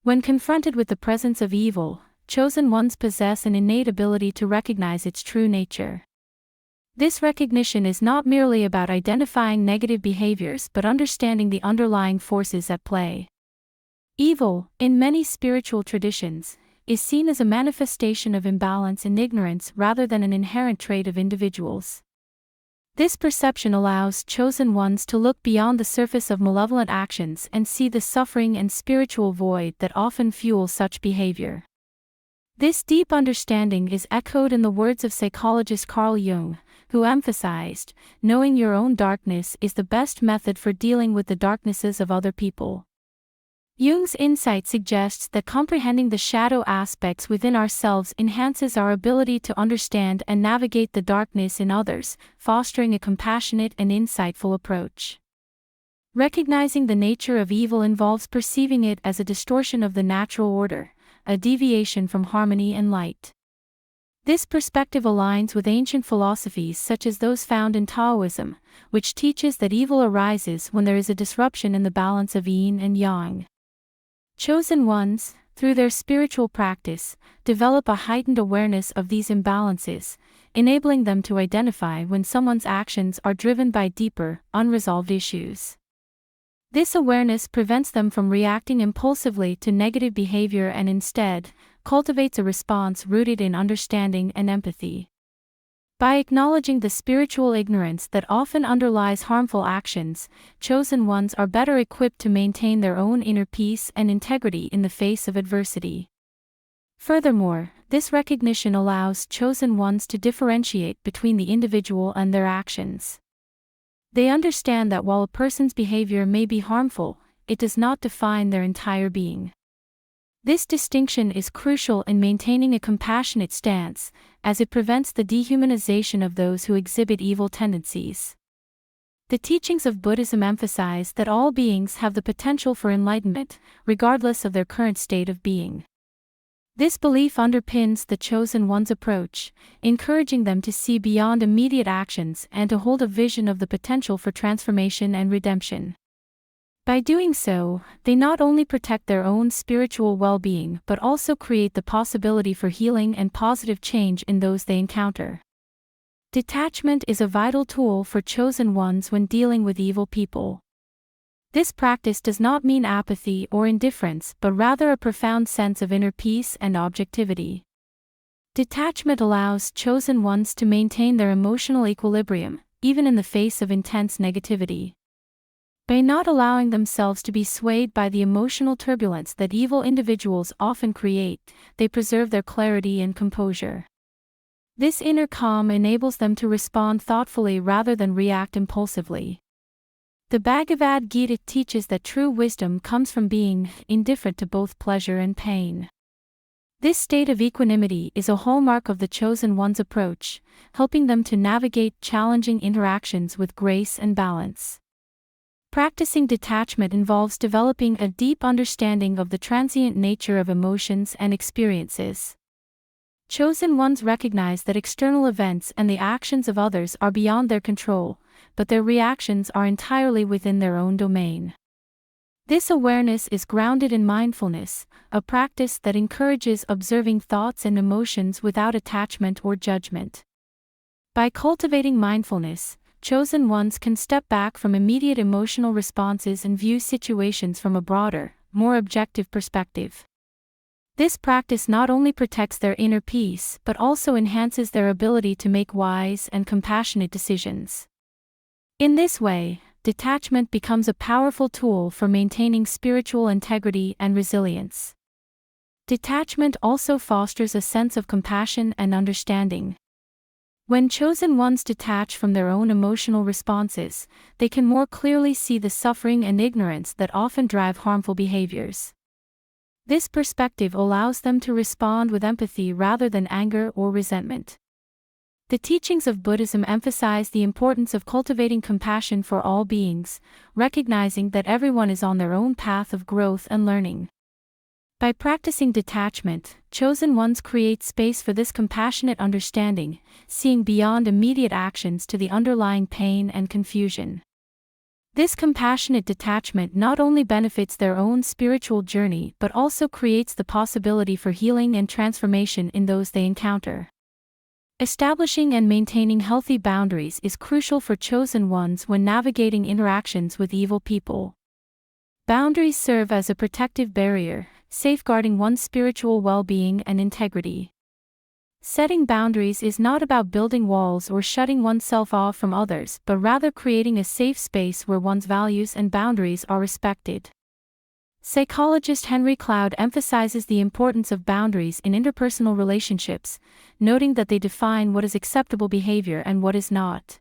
When confronted with the presence of evil, chosen ones possess an innate ability to recognize its true nature. This recognition is not merely about identifying negative behaviors but understanding the underlying forces at play. Evil, in many spiritual traditions, is seen as a manifestation of imbalance and ignorance rather than an inherent trait of individuals. This perception allows chosen ones to look beyond the surface of malevolent actions and see the suffering and spiritual void that often fuel such behavior. This deep understanding is echoed in the words of psychologist Carl Jung, who emphasized, "Knowing your own darkness is the best method for dealing with the darknesses of other people." Jung's insight suggests that comprehending the shadow aspects within ourselves enhances our ability to understand and navigate the darkness in others, fostering a compassionate and insightful approach. Recognizing the nature of evil involves perceiving it as a distortion of the natural order, a deviation from harmony and light. This perspective aligns with ancient philosophies such as those found in Taoism, which teaches that evil arises when there is a disruption in the balance of yin and yang. Chosen ones, through their spiritual practice, develop a heightened awareness of these imbalances, enabling them to identify when someone's actions are driven by deeper, unresolved issues. This awareness prevents them from reacting impulsively to negative behavior and instead cultivates a response rooted in understanding and empathy. By acknowledging the spiritual ignorance that often underlies harmful actions, chosen ones are better equipped to maintain their own inner peace and integrity in the face of adversity. Furthermore, this recognition allows chosen ones to differentiate between the individual and their actions. They understand that while a person's behavior may be harmful, it does not define their entire being. This distinction is crucial in maintaining a compassionate stance, as it prevents the dehumanization of those who exhibit evil tendencies. The teachings of Buddhism emphasize that all beings have the potential for enlightenment, regardless of their current state of being. This belief underpins the chosen one's approach, encouraging them to see beyond immediate actions and to hold a vision of the potential for transformation and redemption. By doing so, they not only protect their own spiritual well-being but also create the possibility for healing and positive change in those they encounter. Detachment is a vital tool for chosen ones when dealing with evil people. This practice does not mean apathy or indifference but rather a profound sense of inner peace and objectivity. Detachment allows chosen ones to maintain their emotional equilibrium, even in the face of intense negativity. By not allowing themselves to be swayed by the emotional turbulence that evil individuals often create, they preserve their clarity and composure. This inner calm enables them to respond thoughtfully rather than react impulsively. The Bhagavad Gita teaches that true wisdom comes from being indifferent to both pleasure and pain. This state of equanimity is a hallmark of the chosen one's approach, helping them to navigate challenging interactions with grace and balance. Practicing detachment involves developing a deep understanding of the transient nature of emotions and experiences. Chosen ones recognize that external events and the actions of others are beyond their control, but their reactions are entirely within their own domain. This awareness is grounded in mindfulness, a practice that encourages observing thoughts and emotions without attachment or judgment. By cultivating mindfulness, chosen ones can step back from immediate emotional responses and view situations from a broader, more objective perspective. This practice not only protects their inner peace but also enhances their ability to make wise and compassionate decisions. In this way, detachment becomes a powerful tool for maintaining spiritual integrity and resilience. Detachment also fosters a sense of compassion and understanding. When chosen ones detach from their own emotional responses, they can more clearly see the suffering and ignorance that often drive harmful behaviors. This perspective allows them to respond with empathy rather than anger or resentment. The teachings of Buddhism emphasize the importance of cultivating compassion for all beings, recognizing that everyone is on their own path of growth and learning. By practicing detachment, chosen ones create space for this compassionate understanding, seeing beyond immediate actions to the underlying pain and confusion. This compassionate detachment not only benefits their own spiritual journey but also creates the possibility for healing and transformation in those they encounter. Establishing and maintaining healthy boundaries is crucial for chosen ones when navigating interactions with evil people. Boundaries serve as a protective barrier, safeguarding one's spiritual well-being and integrity. Setting boundaries is not about building walls or shutting oneself off from others, but rather creating a safe space where one's values and boundaries are respected. Psychologist Henry Cloud emphasizes the importance of boundaries in interpersonal relationships, noting that they define what is acceptable behavior and what is not.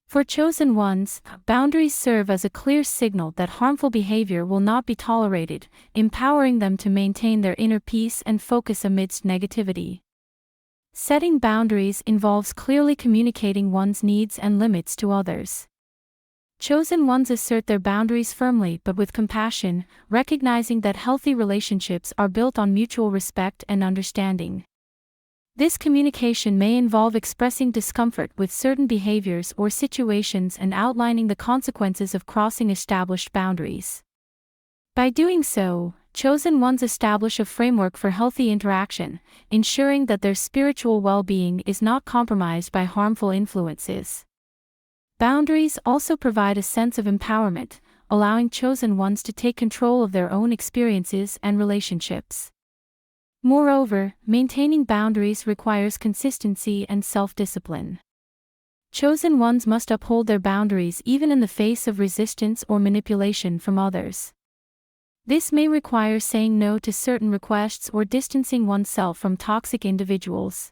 For chosen ones, boundaries serve as a clear signal that harmful behavior will not be tolerated, empowering them to maintain their inner peace and focus amidst negativity. Setting boundaries involves clearly communicating one's needs and limits to others. Chosen ones assert their boundaries firmly but with compassion, recognizing that healthy relationships are built on mutual respect and understanding. This communication may involve expressing discomfort with certain behaviors or situations and outlining the consequences of crossing established boundaries. By doing so, chosen ones establish a framework for healthy interaction, ensuring that their spiritual well-being is not compromised by harmful influences. Boundaries also provide a sense of empowerment, allowing chosen ones to take control of their own experiences and relationships. Moreover, maintaining boundaries requires consistency and self-discipline. Chosen ones must uphold their boundaries even in the face of resistance or manipulation from others. This may require saying no to certain requests or distancing oneself from toxic individuals.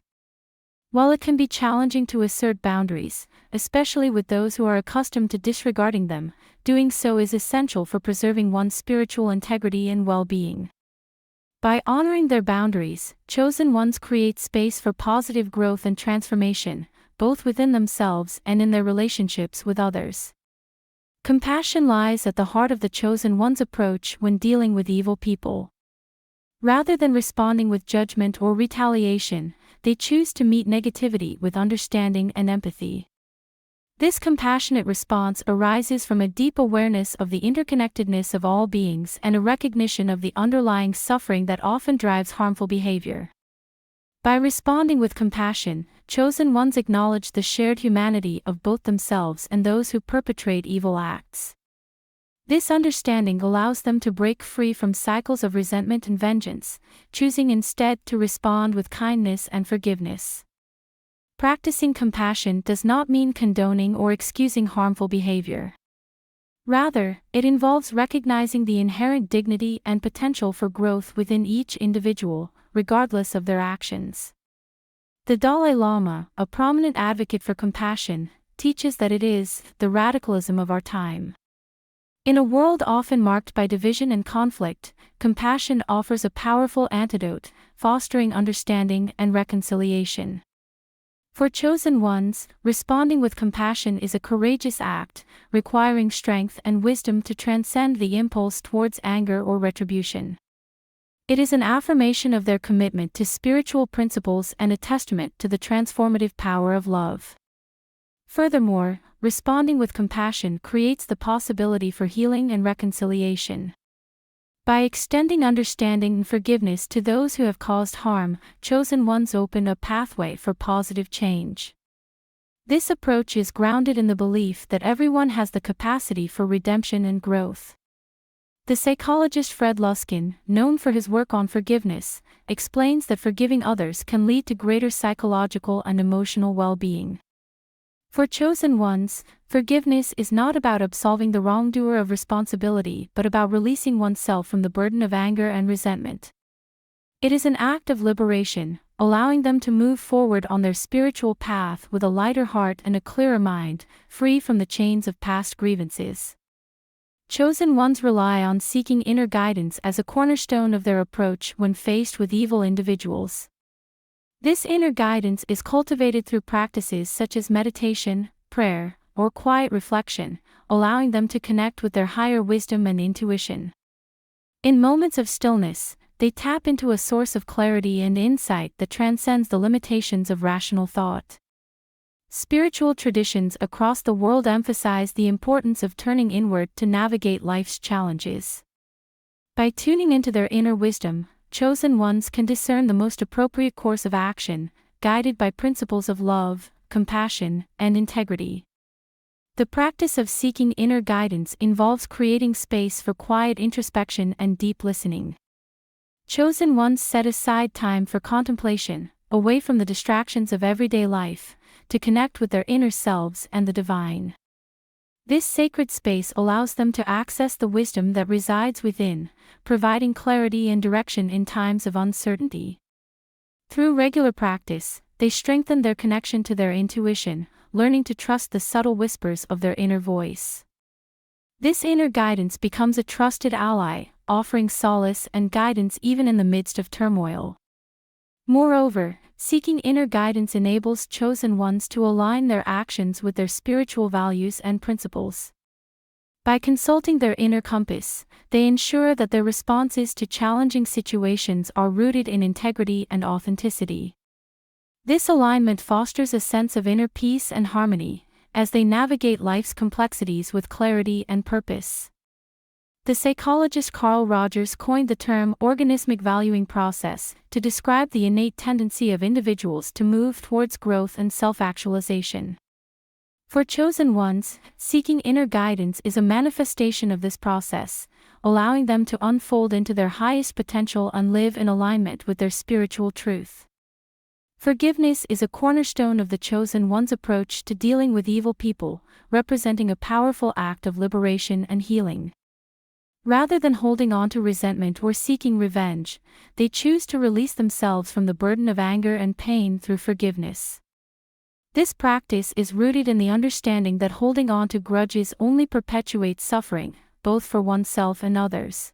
While it can be challenging to assert boundaries, especially with those who are accustomed to disregarding them, doing so is essential for preserving one's spiritual integrity and well-being. By honoring their boundaries, chosen ones create space for positive growth and transformation, both within themselves and in their relationships with others. Compassion lies at the heart of the chosen one's approach when dealing with evil people. Rather than responding with judgment or retaliation, they choose to meet negativity with understanding and empathy. This compassionate response arises from a deep awareness of the interconnectedness of all beings and a recognition of the underlying suffering that often drives harmful behavior. By responding with compassion, chosen ones acknowledge the shared humanity of both themselves and those who perpetrate evil acts. This understanding allows them to break free from cycles of resentment and vengeance, choosing instead to respond with kindness and forgiveness. Practicing compassion does not mean condoning or excusing harmful behavior. Rather, it involves recognizing the inherent dignity and potential for growth within each individual, regardless of their actions. The Dalai Lama, a prominent advocate for compassion, teaches that it is the radicalism of our time. In a world often marked by division and conflict, compassion offers a powerful antidote, fostering understanding and reconciliation. For chosen ones, responding with compassion is a courageous act, requiring strength and wisdom to transcend the impulse towards anger or retribution. It is an affirmation of their commitment to spiritual principles and a testament to the transformative power of love. Furthermore, responding with compassion creates the possibility for healing and reconciliation. By extending understanding and forgiveness to those who have caused harm, chosen ones open a pathway for positive change. This approach is grounded in the belief that everyone has the capacity for redemption and growth. The psychologist Fred Luskin, known for his work on forgiveness, explains that forgiving others can lead to greater psychological and emotional well-being. For chosen ones, forgiveness is not about absolving the wrongdoer of responsibility but about releasing oneself from the burden of anger and resentment. It is an act of liberation, allowing them to move forward on their spiritual path with a lighter heart and a clearer mind, free from the chains of past grievances. Chosen ones rely on seeking inner guidance as a cornerstone of their approach when faced with evil individuals. This inner guidance is cultivated through practices such as meditation, prayer, or quiet reflection, allowing them to connect with their higher wisdom and intuition. In moments of stillness, they tap into a source of clarity and insight that transcends the limitations of rational thought. Spiritual traditions across the world emphasize the importance of turning inward to navigate life's challenges. By tuning into their inner wisdom, chosen ones can discern the most appropriate course of action, guided by principles of love, compassion, and integrity. The practice of seeking inner guidance involves creating space for quiet introspection and deep listening. Chosen ones set aside time for contemplation, away from the distractions of everyday life, to connect with their inner selves and the divine. This sacred space allows them to access the wisdom that resides within, providing clarity and direction in times of uncertainty. Through regular practice, they strengthen their connection to their intuition, learning to trust the subtle whispers of their inner voice. This inner guidance becomes a trusted ally, offering solace and guidance even in the midst of turmoil. Moreover, seeking inner guidance enables chosen ones to align their actions with their spiritual values and principles. By consulting their inner compass, they ensure that their responses to challenging situations are rooted in integrity and authenticity. This alignment fosters a sense of inner peace and harmony, as they navigate life's complexities with clarity and purpose. The psychologist Carl Rogers coined the term organismic valuing process to describe the innate tendency of individuals to move towards growth and self-actualization. For chosen ones, seeking inner guidance is a manifestation of this process, allowing them to unfold into their highest potential and live in alignment with their spiritual truth. Forgiveness is a cornerstone of the chosen one's approach to dealing with evil people, representing a powerful act of liberation and healing. Rather than holding on to resentment or seeking revenge, they choose to release themselves from the burden of anger and pain through forgiveness. This practice is rooted in the understanding that holding on to grudges only perpetuates suffering, both for oneself and others.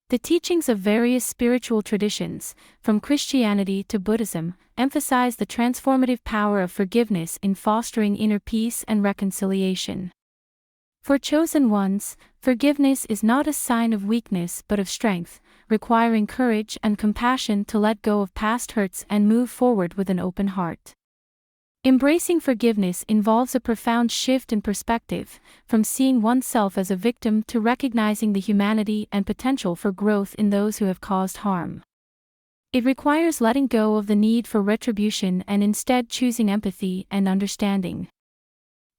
The teachings of various spiritual traditions, from Christianity to Buddhism, emphasize the transformative power of forgiveness in fostering inner peace and reconciliation. For chosen ones, forgiveness is not a sign of weakness but of strength, requiring courage and compassion to let go of past hurts and move forward with an open heart. Embracing forgiveness involves a profound shift in perspective, from seeing oneself as a victim to recognizing the humanity and potential for growth in those who have caused harm. It requires letting go of the need for retribution and instead choosing empathy and understanding.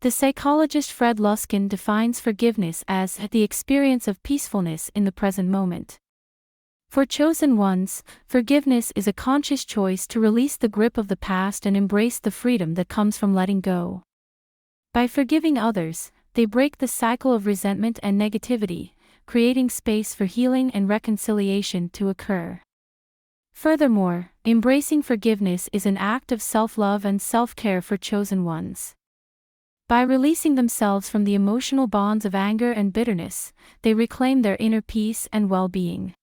The psychologist Fred Luskin defines forgiveness as the experience of peacefulness in the present moment. For chosen ones, forgiveness is a conscious choice to release the grip of the past and embrace the freedom that comes from letting go. By forgiving others, they break the cycle of resentment and negativity, creating space for healing and reconciliation to occur. Furthermore, embracing forgiveness is an act of self-love and self-care for chosen ones. By releasing themselves from the emotional bonds of anger and bitterness, they reclaim their inner peace and well-being.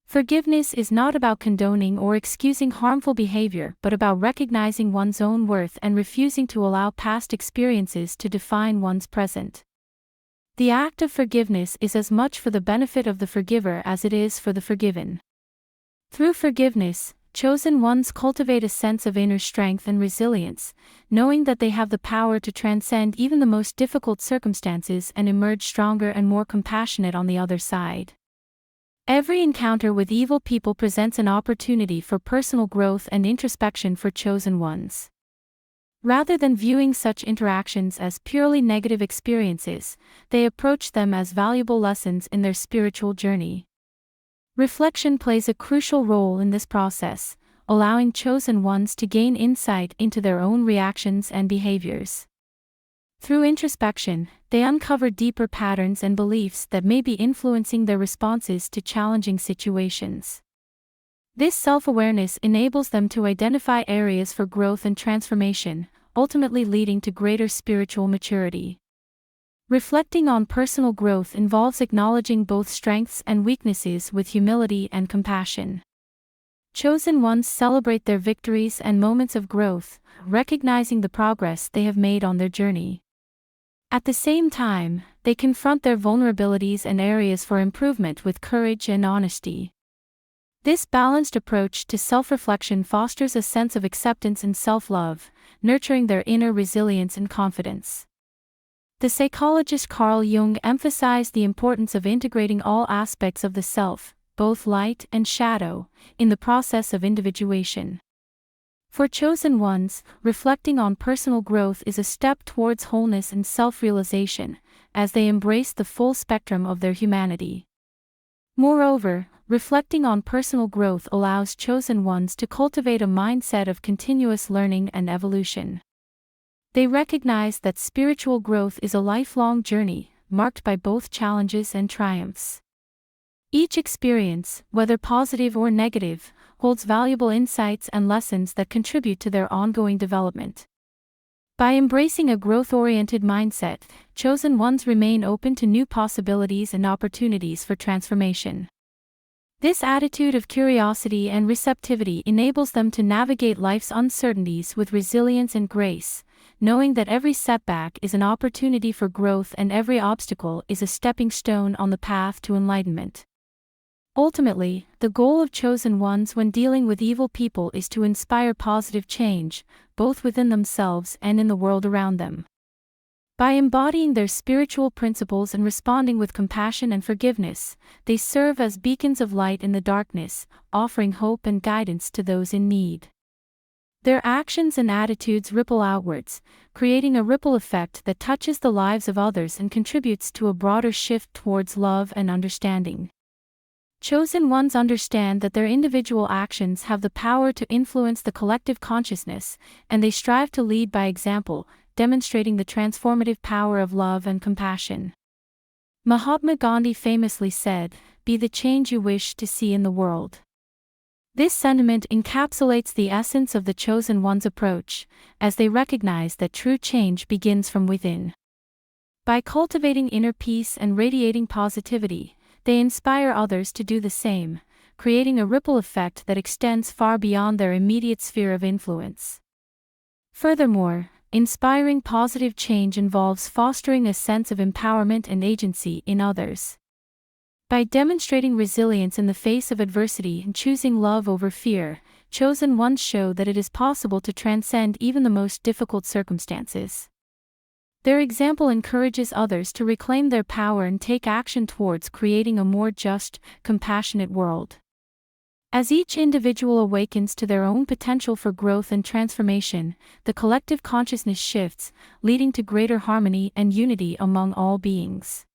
Forgiveness is not about condoning or excusing harmful behavior but about recognizing one's own worth and refusing to allow past experiences to define one's present. The act of forgiveness is as much for the benefit of the forgiver as it is for the forgiven. Through forgiveness, chosen ones cultivate a sense of inner strength and resilience, knowing that they have the power to transcend even the most difficult circumstances and emerge stronger and more compassionate on the other side. Every encounter with evil people presents an opportunity for personal growth and introspection for chosen ones. Rather than viewing such interactions as purely negative experiences, they approach them as valuable lessons in their spiritual journey. Reflection plays a crucial role in this process, allowing chosen ones to gain insight into their own reactions and behaviors. Through introspection, they uncover deeper patterns and beliefs that may be influencing their responses to challenging situations. This self-awareness enables them to identify areas for growth and transformation, ultimately leading to greater spiritual maturity. Reflecting on personal growth involves acknowledging both strengths and weaknesses with humility and compassion. Chosen ones celebrate their victories and moments of growth, recognizing the progress they have made on their journey. At the same time, they confront their vulnerabilities and areas for improvement with courage and honesty. This balanced approach to self-reflection fosters a sense of acceptance and self-love, nurturing their inner resilience and confidence. The psychologist Carl Jung emphasized the importance of integrating all aspects of the self, both light and shadow, in the process of individuation. For chosen ones, reflecting on personal growth is a step towards wholeness and self-realization, as they embrace the full spectrum of their humanity. Moreover, reflecting on personal growth allows chosen ones to cultivate a mindset of continuous learning and evolution. They recognize that spiritual growth is a lifelong journey, marked by both challenges and triumphs. Each experience, whether positive or negative, holds valuable insights and lessons that contribute to their ongoing development. By embracing a growth-oriented mindset, chosen ones remain open to new possibilities and opportunities for transformation. This attitude of curiosity and receptivity enables them to navigate life's uncertainties with resilience and grace, knowing that every setback is an opportunity for growth and every obstacle is a stepping stone on the path to enlightenment. Ultimately, the goal of chosen ones when dealing with evil people is to inspire positive change, both within themselves and in the world around them. By embodying their spiritual principles and responding with compassion and forgiveness, they serve as beacons of light in the darkness, offering hope and guidance to those in need. Their actions and attitudes ripple outwards, creating a ripple effect that touches the lives of others and contributes to a broader shift towards love and understanding. Chosen ones understand that their individual actions have the power to influence the collective consciousness, and they strive to lead by example, demonstrating the transformative power of love and compassion. Mahatma Gandhi famously said, "Be the change you wish to see in the world." This sentiment encapsulates the essence of the chosen one's approach, as they recognize that true change begins from within. By cultivating inner peace and radiating positivity, they inspire others to do the same, creating a ripple effect that extends far beyond their immediate sphere of influence. Furthermore, inspiring positive change involves fostering a sense of empowerment and agency in others. By demonstrating resilience in the face of adversity and choosing love over fear, chosen ones show that it is possible to transcend even the most difficult circumstances. Their example encourages others to reclaim their power and take action towards creating a more just, compassionate world. As each individual awakens to their own potential for growth and transformation, the collective consciousness shifts, leading to greater harmony and unity among all beings.